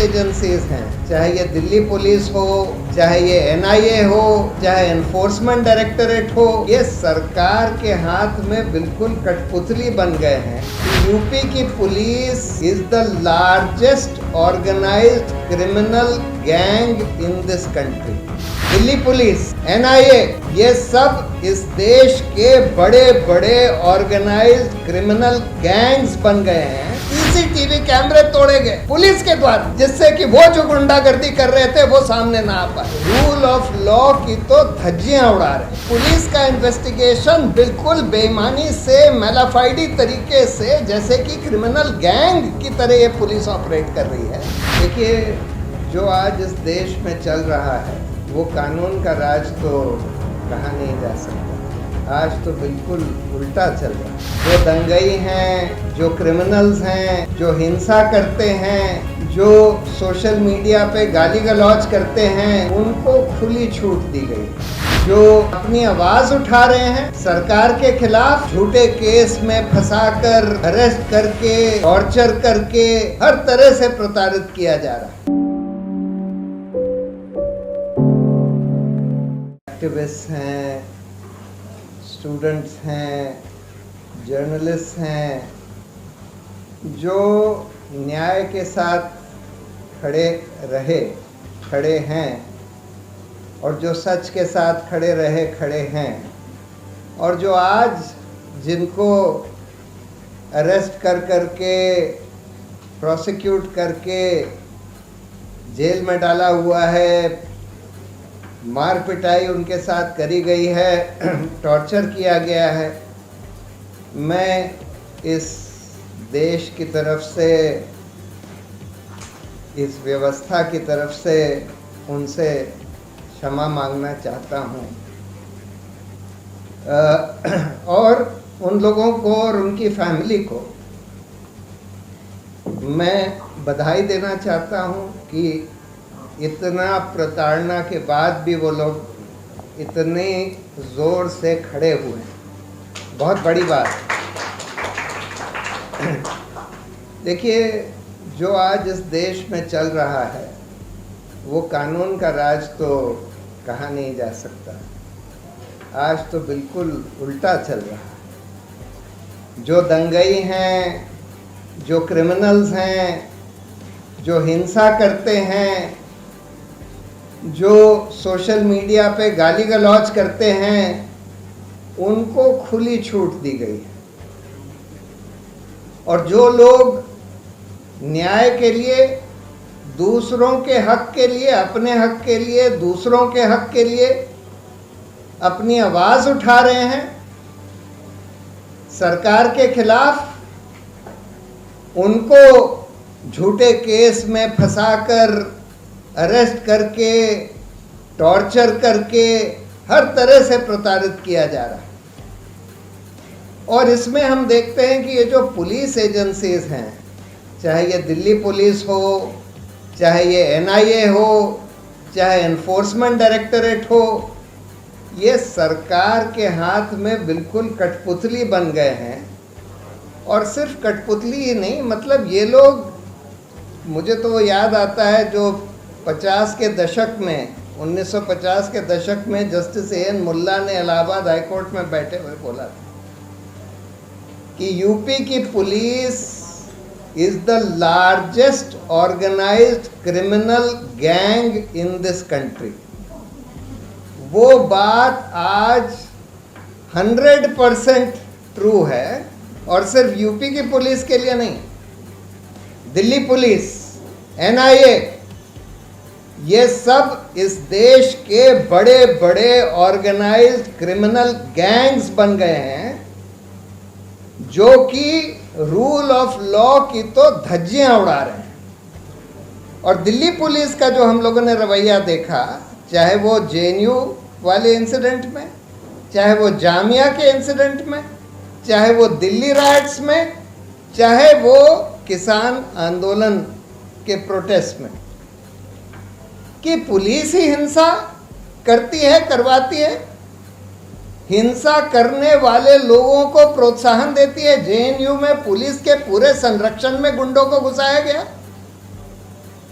Agencies हैं, चाहे ये दिल्ली पुलिस हो, चाहे ये एनआईए हो, चाहे एनफोर्समेंट डायरेक्टरेट हो, ये सरकार के हाथ में बिल्कुल कठपुतली बन गए हैं। यूपी की police is the largest organised criminal gang in this country. Delhi police, NIA, ये सब इस देश के बड़े बड़े ऑर्गेनाइज्ड क्रिमिनल गैंग्स बन गए हैं। सीसीटीवी कैमरे तोड़े गए पुलिस के द्वारा, जिससे कि वो जो गुंडागर्दी कर रहे थे वो सामने ना आ पाए। रूल ऑफ लॉ की तो धज्जियां उड़ा रहे। पुलिस का इन्वेस्टिगेशन बिल्कुल बेईमानी से, मेलाफाइडी तरीके से, जैसे कि क्रिमिनल गैंग की तरह ये पुलिस ऑपरेट कर रही है। देखिए, जो आज इस देश में चल रहा है वो कानून का राज तो कहा नहीं जा सकता। आज तो बिल्कुल उल्टा चल रहा है। जो दंगई हैं, जो क्रिमिनल्स हैं, जो हिंसा करते हैं, जो सोशल मीडिया पे गाली गलौज करते हैं, उनको खुली छूट दी गई। जो अपनी आवाज उठा रहे हैं सरकार के खिलाफ, झूठे केस में फंसाकर, अरेस्ट करके, टॉर्चर करके, हर तरह से प्रताड़ित किया जा रहा है। एक्टिविस्ट हैं, स्टूडेंट्स हैं, जर्नलिस्ट हैं, जो न्याय के साथ खड़े हैं और जो सच के साथ खड़े हैं, और जो आज जिनको अरेस्ट करके, प्रोसिक्यूट करके जेल में डाला हुआ है, मार पिटाई उनके साथ करी गई है, टॉर्चर किया गया है, मैं इस देश की तरफ से, इस व्यवस्था की तरफ से उनसे क्षमा मांगना चाहता हूँ। और उन लोगों को और उनकी फैमिली को मैं बधाई देना चाहता हूँ कि इतना प्रताड़ना के बाद भी वो लोग इतने ज़ोर से खड़े हुए हैं। बहुत बड़ी बात। देखिए, जो आज इस देश में चल रहा है वो कानून का राज तो कहा नहीं जा सकता। आज तो बिल्कुल उल्टा चल रहा है। जो दंगई हैं, जो क्रिमिनल्स हैं, जो हिंसा करते हैं, जो सोशल मीडिया पे गाली गलौज करते हैं, उनको खुली छूट दी गई है। और जो लोग न्याय के लिए, दूसरों के हक के लिए, अपने हक के लिए, दूसरों के हक के लिए अपनी आवाज़ उठा रहे हैं सरकार के खिलाफ, उनको झूठे केस में फंसाकर, अरेस्ट करके, टॉर्चर करके, हर तरह से प्रताड़ित किया जा रहा है। और इसमें हम देखते हैं कि ये जो पुलिस एजेंसीज हैं, चाहे ये दिल्ली पुलिस हो, चाहे ये एनआईए हो, चाहे एनफोर्समेंट डायरेक्टरेट हो, ये सरकार के हाथ में बिल्कुल कठपुतली बन गए हैं। और सिर्फ कठपुतली ही नहीं, मतलब ये लोग, मुझे तो वो याद आता है जो 50 के दशक में, 1950 के दशक में जस्टिस ए.एन. मुल्ला ने इलाहाबाद हाई कोर्ट में बैठे हुए बोला था कि यूपी की police is the largest organised criminal gang in this country. वो बात आज 100% ट्रू है, और सिर्फ यूपी की पुलिस के लिए नहीं, दिल्ली पुलिस, एनआईए, ये सब इस देश के बड़े बड़े ऑर्गेनाइज्ड क्रिमिनल गैंग्स बन गए हैं, जो कि रूल ऑफ लॉ की तो धज्जियां उड़ा रहे हैं। और दिल्ली पुलिस का जो हम लोगों ने रवैया देखा, चाहे वो जेएनयू वाले इंसिडेंट में, चाहे वो जामिया के इंसिडेंट में, चाहे वो दिल्ली राइट्स में, चाहे वो किसान आंदोलन के प्रोटेस्ट में, कि पुलिस ही हिंसा करती है, करवाती है, हिंसा करने वाले लोगों को प्रोत्साहन देती है। जेएनयू में पुलिस के पूरे संरक्षण में गुंडों को घुसाया गया।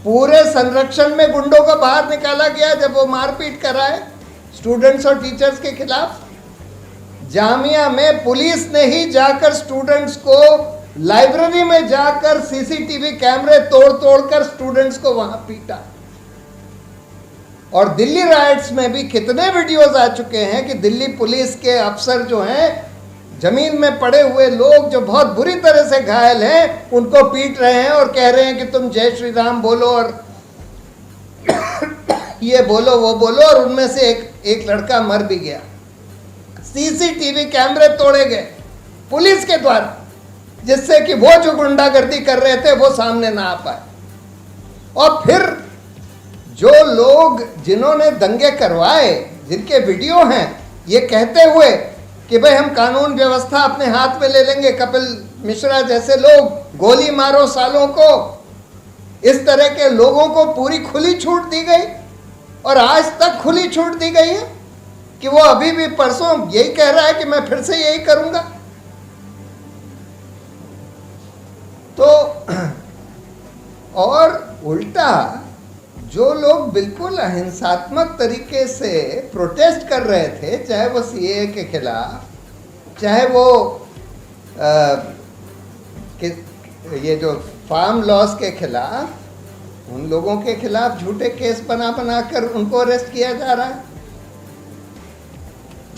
पूरे संरक्षण में गुंडों को बाहर निकाला गया जब वो मारपीट कराए स्टूडेंट्स और टीचर्स के खिलाफ। जामिया में पुलिस ने ही जाकर स्टूडेंट्स को लाइब्रेरी में जाकर सीसीटीवी कैमरे तोड़ तोड़ कर स्टूडेंट्स को वहां पीटा। और दिल्ली राइट्स में भी कितने वीडियोस आ चुके हैं कि दिल्ली पुलिस के अफसर जो हैं, जमीन में पड़े हुए लोग जो बहुत बुरी तरह से घायल हैं, उनको पीट रहे हैं और कह रहे हैं कि तुम जय श्री राम बोलो और ये बोलो वो बोलो, और उनमें से एक लड़का मर भी गया। सीसीटीवी कैमरे तोड़े गए पुलिस के द्वारा, जिससे कि वो जो गुंडागर्दी कर रहे थे वो सामने ना आ पाए। और फिर जो लोग जिन्होंने दंगे करवाए, जिनके वीडियो हैं, ये कहते हुए कि भाई हम कानून व्यवस्था अपने हाथ में ले लेंगे, कपिल मिश्रा जैसे लोग, गोली मारो सालों को, इस तरह के लोगों को पूरी खुली छूट दी गई। और आज तक खुली छूट दी गई है कि वो अभी भी परसों यही कह रहा है कि मैं फिर से यही करूंगा। तो और उल्टा जो लोग बिल्कुल अहिंसात्मक तरीके से प्रोटेस्ट कर रहे थे, चाहे वो सीएए के खिलाफ, चाहे वो ये जो फार्म लॉस के खिलाफ, उन लोगों के खिलाफ झूठे केस बना बना कर उनको अरेस्ट किया जा रहा है।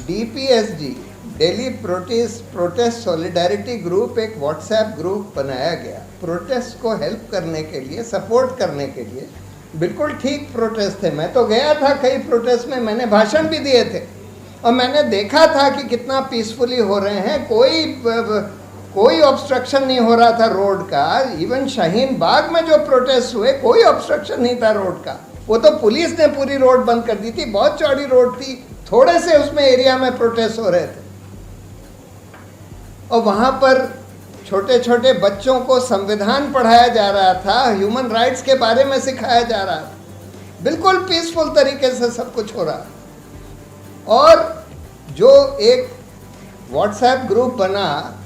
DPSG, Delhi protest solidarity group, एक व्हाट्सएप ग्रुप बनाया गया प्रोटेस्ट को हेल्प करने के लिए, सपोर्ट करने के लिए। बिल्कुल ठीक प्रोटेस्ट थे, मैं तो गया था कई प्रोटेस्ट में, मैंने भाषण भी दिए थे और मैंने देखा था कि कितना पीसफुली हो रहे हैं, कोई ऑब्स्ट्रक्शन नहीं हो रहा था रोड का। इवन शाहीन बाग में जो प्रोटेस्ट हुए, कोई ऑब्स्ट्रक्शन नहीं था रोड का, वो तो पुलिस ने पूरी रोड बंद कर दी थी। बहुत चौड़ी रोड थी, थोड़े से उसमें एरिया में प्रोटेस्ट हो रहे थे। और वहां पर छोटे छोटे बच्चों को संविधान पढ़ाया जा रहा था, ह्यूमन राइट्स के बारे में सिखाया जा रहा था, बिल्कुल पीसफुल तरीके से सब कुछ हो रहा। और जो एक व्हाट्सएप ग्रुप बना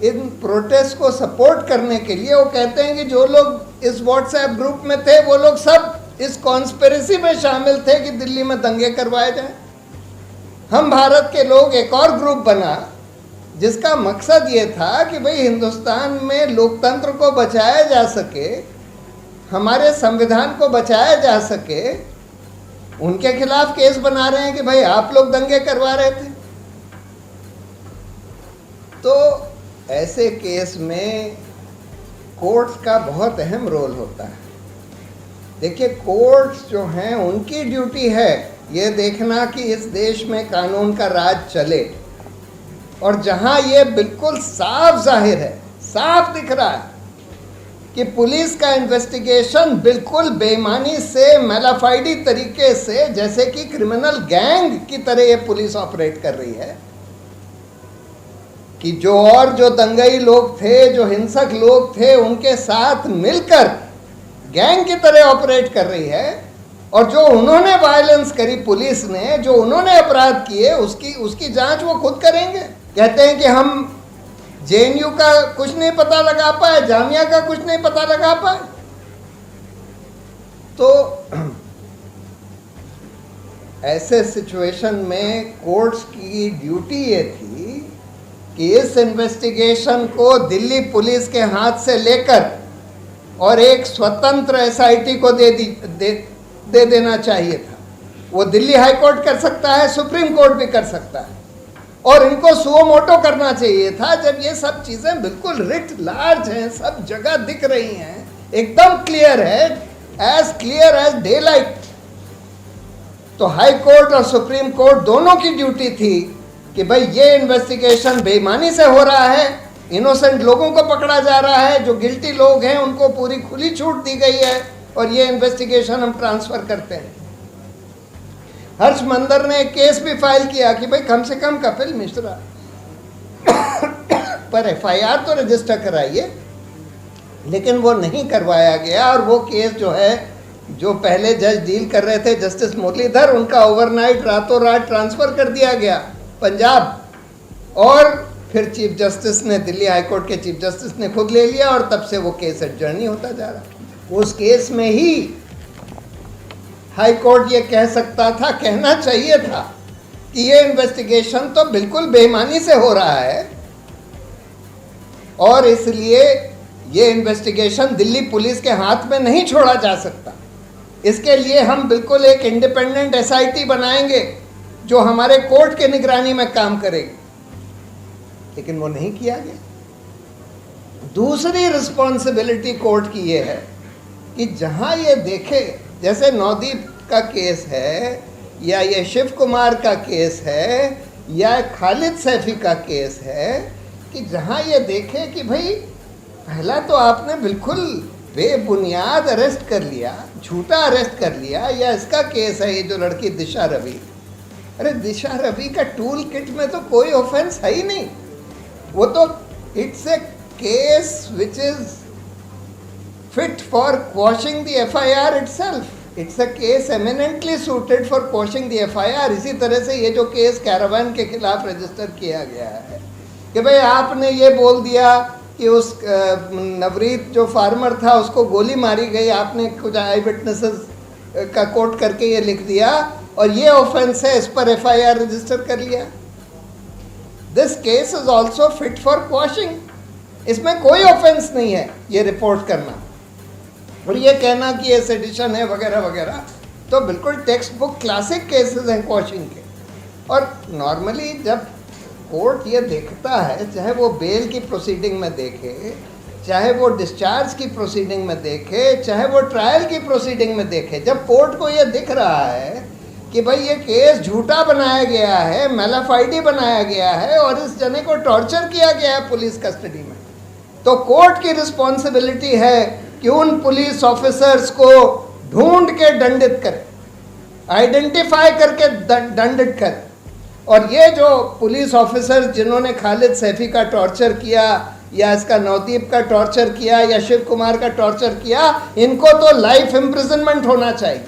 इन प्रोटेस्ट को सपोर्ट करने के लिए, वो कहते हैं कि जो लोग इस व्हाट्सएप ग्रुप में थे वो लोग सब इस कॉन्स्पिरेसी में शामिल थे कि दिल्ली में दंगे करवाए जाए। हम भारत के लोग एक और ग्रुप बना जिसका मकसद ये था कि भाई हिंदुस्तान में लोकतंत्र को बचाया जा सके, हमारे संविधान को बचाया जा सके। उनके खिलाफ केस बना रहे हैं कि भाई आप लोग दंगे करवा रहे थे। तो ऐसे केस में कोर्ट्स का बहुत अहम रोल होता है। देखिए, कोर्ट्स जो हैं उनकी ड्यूटी है ये देखना कि इस देश में कानून का राज चले। और जहां ये बिल्कुल साफ जाहिर है, साफ दिख रहा है कि पुलिस का इन्वेस्टिगेशन बिल्कुल बेईमानी से, मैलाफाइडी तरीके से, जैसे कि क्रिमिनल गैंग की तरह ये पुलिस ऑपरेट कर रही है, कि जो दंगई लोग थे, जो हिंसक लोग थे, उनके साथ मिलकर गैंग की तरह ऑपरेट कर रही है। और जो उन्होंने वायलेंस करी पुलिस ने, जो उन्होंने अपराध किए, उसकी जांच वो खुद करेंगे। कहते हैं कि हम JNU का कुछ नहीं पता लगा पाए, जामिया का कुछ नहीं पता लगा पाए। तो ऐसे सिचुएशन में कोर्ट्स की ड्यूटी ये थी कि इस इन्वेस्टिगेशन को दिल्ली पुलिस के हाथ से लेकर और एक स्वतंत्र SIT को दे देना चाहिए था। वो दिल्ली हाई कोर्ट कर सकता है, सुप्रीम कोर्ट भी कर सकता है, और इनको सुओ मोटो करना चाहिए था। जब ये सब चीज़ें बिल्कुल रिट लार्ज हैं, सब जगह दिख रही हैं, एकदम क्लियर है, as clear as daylight, तो हाई कोर्ट और सुप्रीम कोर्ट दोनों की ड्यूटी थी कि भाई ये इन्वेस्टिगेशन बेईमानी से हो रहा है, इनोसेंट लोगों को पकड़ा जा रहा है, जो गिल्टी लोग हैं उनको पूरी खुली छूट दी गई है, और ये इन्वेस्टिगेशन हम ट्रांसफर करते हैं। हर्ष मंदर ने एक केस भी फाइल किया कि भाई कम से कम कपिल मिश्रा पर FIR तो रजिस्टर कराइए, लेकिन वो नहीं करवाया गया। और वो केस जो है, जो पहले जज डील कर रहे थे जस्टिस मुरलीधर, उनका ओवरनाइट रातों रात ट्रांसफर कर दिया गया पंजाब, और फिर चीफ जस्टिस ने, दिल्ली हाई कोर्ट के चीफ जस्टिस ने खुद ले लिया, और तब से वो केस एडजर्नी होता जा रहा। उस केस में ही हाई कोर्ट ये कह सकता था, कहना चाहिए था कि ये इन्वेस्टिगेशन तो बिल्कुल बेईमानी से हो रहा है और इसलिए ये इन्वेस्टिगेशन दिल्ली पुलिस के हाथ में नहीं छोड़ा जा सकता। इसके लिए हम बिल्कुल एक इंडिपेंडेंट एसआईटी बनाएंगे जो हमारे कोर्ट के निगरानी में काम करेगी, लेकिन वो नहीं किया गया। दूसरी रिस्पॉन्सिबिलिटी कोर्ट की ये है कि जहां ये देखे, जैसे नवदीप का केस है या ये शिव कुमार का केस है या खालिद सैफी का केस है, कि जहां ये देखे कि भाई पहला तो आपने बिल्कुल बेबुनियाद अरेस्ट कर लिया, झूठा अरेस्ट कर लिया, या इसका केस है ये जो लड़की दिशा रवि, अरे दिशा रवि का टूल किट में तो कोई ऑफेंस है ही नहीं, वो तो it's a case which is fit for quashing the FIR itself, it's a case eminently suited for quashing the FIR. इसी तरह से ये जो केस कैरावान के खिलाफ रजिस्टर किया गया है कि भाई आपने ये बोल दिया कि उस नवरीत जो फार्मर था उसको गोली मारी गई, आपने कुछ आई विटनेसेस का कोट करके ये लिख दिया और ये ऑफेंस है, इस पर एफआईआर रजिस्टर कर लिया। This case is also fit for quashing, इसमें कोई ऑफेंस नहीं है ये रिपोर्ट करना और ये कहना कि ये सेडिशन है वगैरह वगैरह, तो बिल्कुल टेक्स्ट बुक क्लासिक केसेस हैं क्वॉशिंग के। और नॉर्मली जब कोर्ट ये देखता है, चाहे वो बेल की प्रोसीडिंग में देखे, चाहे वो डिस्चार्ज की प्रोसीडिंग में देखे, चाहे वो ट्रायल की प्रोसीडिंग में देखे, जब कोर्ट को ये दिख रहा है कि भाई ये केस झूठा बनाया गया है, मेलाफाइडी बनाया गया है और इस जने को टॉर्चर किया गया है पुलिस कस्टडी में, तो कोर्ट की रिस्पॉन्सिबिलिटी है कि उन पुलिस ऑफिसर्स को ढूंढ के दंडित करे, आइडेंटिफाई करके दंडित करे। और ये जो पुलिस ऑफिसर्स जिन्होंने खालिद सैफी का टॉर्चर किया या इसका नवदीप का टॉर्चर किया या शिव कुमार का टॉर्चर किया, इनको तो लाइफ इम्प्रिजनमेंट होना चाहिए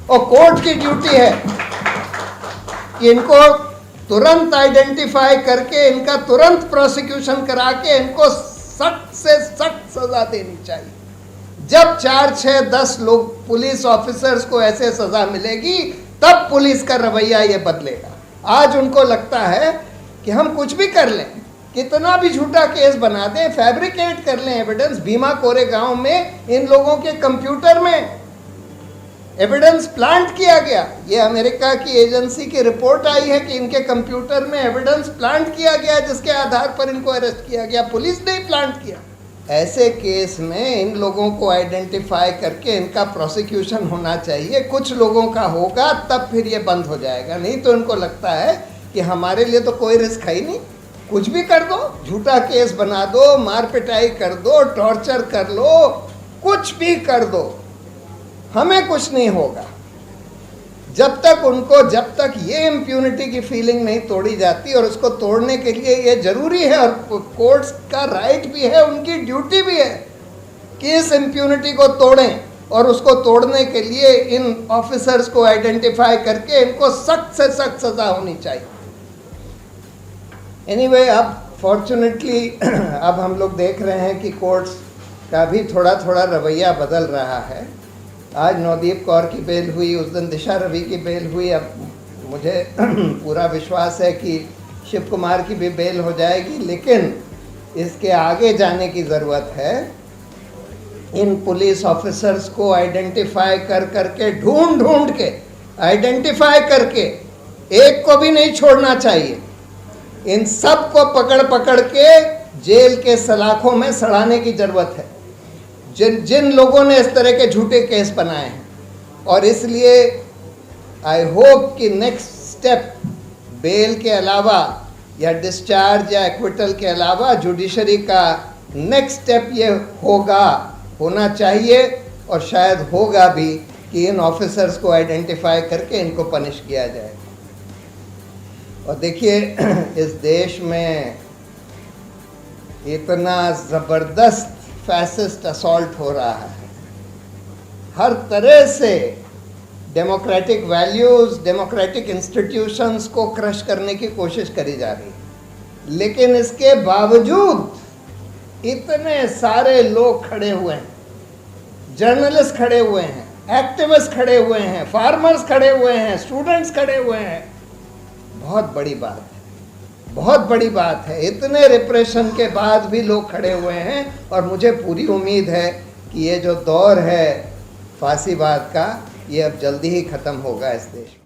और कोर्ट की ड्यूटी है कि इनको तुरंत आइडेंटिफाई करके इनका तुरंत प्रोसिक्यूशन करा के इनको सख्त से सख्त सजा देनी चाहिए। जब 4, 6, 10 लोग पुलिस ऑफिसर्स को ऐसे सजा मिलेगी तब पुलिस का रवैया ये बदलेगा। आज उनको लगता है कि हम कुछ भी कर लें, कितना भी झूठा केस बना दें, फैब्रिकेट कर लें एविडेंस। भीमा कोरेगांव में इन लोगों के कंप्यूटर में एविडेंस प्लांट किया गया, ये अमेरिका की एजेंसी की रिपोर्ट आई है कि इनके कंप्यूटर में एविडेंस प्लांट किया गया जिसके आधार पर इनको अरेस्ट किया गया, पुलिस ने ही प्लांट किया। ऐसे केस में इन लोगों को आइडेंटिफाई करके इनका प्रोसिक्यूशन होना चाहिए। कुछ लोगों का होगा तब फिर ये बंद हो जाएगा, नहीं तो इनको लगता है कि हमारे लिए तो कोई रिस्क है ही नहीं, कुछ भी कर दो, झूठा केस बना दो, मार पिटाई कर दो, टॉर्चर कर लो, कुछ भी कर दो, हमें कुछ नहीं होगा। जब तक ये इम्प्यूनिटी की फीलिंग नहीं तोड़ी जाती, और उसको तोड़ने के लिए ये जरूरी है और कोर्ट्स का राइट भी है, उनकी ड्यूटी भी है कि इस इम्प्यूनिटी को तोड़ें, और उसको तोड़ने के लिए इन ऑफिसर्स को आइडेंटिफाई करके इनको सख्त से सख्त सजा होनी चाहिए। एनीवे, अब फॉर्चुनेटली अब हम लोग देख रहे हैं कि कोर्ट्स का भी थोड़ा थोड़ा रवैया बदल रहा है। आज नवदीप कौर की बेल हुई, उस दिन दिशा रवि की बेल हुई। अब मुझे पूरा विश्वास है कि शिव कुमार की भी बेल हो जाएगी, लेकिन इसके आगे जाने की ज़रूरत है। इन पुलिस ऑफिसर्स को आइडेंटिफाई करके, ढूंढ के आइडेंटिफाई करके, एक को भी नहीं छोड़ना चाहिए। इन सब को पकड़ के जेल के सलाखों में सड़ाने की ज़रूरत है, जिन लोगों ने इस तरह के झूठे केस बनाए हैं। और इसलिए आई होप कि नेक्स्ट स्टेप बेल के अलावा या डिस्चार्ज या एक्विटल के अलावा जुडिशरी का नेक्स्ट स्टेप ये होना चाहिए, और शायद होगा भी, कि इन ऑफिसर्स को आइडेंटिफाई करके इनको पनिश किया जाए। और देखिए, इस देश में इतना ज़बरदस्त फैसिस्ट असॉल्ट हो रहा है, हर तरह से डेमोक्रेटिक वैल्यूज़, डेमोक्रेटिक इंस्टीट्यूशंस को क्रश करने की कोशिश करी जा रही है। लेकिन इसके बावजूद इतने सारे लोग खड़े हुए हैं जर्नलिस्ट खड़े हुए हैं, एक्टिविस्ट खड़े हुए हैं, फार्मर्स खड़े हुए हैं, स्टूडेंट्स खड़े हुए हैं। बहुत बड़ी बात है, बहुत बड़ी बात है। इतने रिप्रेशन के बाद भी लोग खड़े हुए हैं और मुझे पूरी उम्मीद है कि ये जो दौर है फांसीवाद का, ये अब जल्दी ही ख़त्म होगा इस देश में।